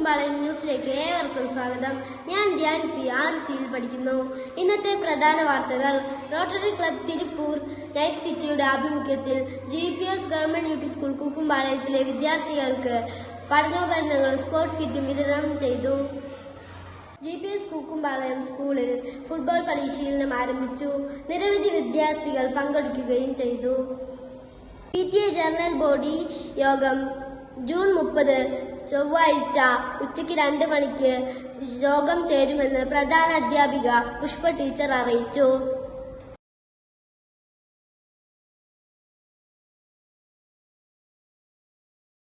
കൂക്കുംപാളയം ന്യൂസിലേക്ക് ഏവർക്കും സ്വാഗതം. ഞാൻ ധ്യാൻ പി RCയിൽ പഠിക്കുന്നു. ഇന്നത്തെ പ്രധാന വാർത്തകൾ. റോട്ടറി ക്ലബ് തിരുപ്പൂർ നൈറ്റ് സിറ്റിയുടെ ആഭിമുഖ്യത്തിൽ GPS ഗവൺമെന്റ് UP സ്കൂൾ കൂക്കുംപാളയത്തിലെ വിദ്യാർത്ഥികൾക്ക് പഠനോപകരണങ്ങളും സ്പോർട്സ് കിറ്റും വിതരണം ചെയ്തു. GPS കൂക്കുംപാളയം സ്കൂളിൽ ഫുട്ബോൾ പരിശീലനം ആരംഭിച്ചു. നിരവധി വിദ്യാർത്ഥികൾ പങ്കെടുക്കുകയും ചെയ്തു. PTA ജനറൽ ബോഡി യോഗം ജൂൺ 30 ചൊവ്വാഴ്ച ഉച്ചയ്ക്ക് 2 മണിക്ക് യോഗം ചേരുമെന്ന് പ്രധാന അധ്യാപിക പുഷ്പ ടീച്ചർ അറിയിച്ചു.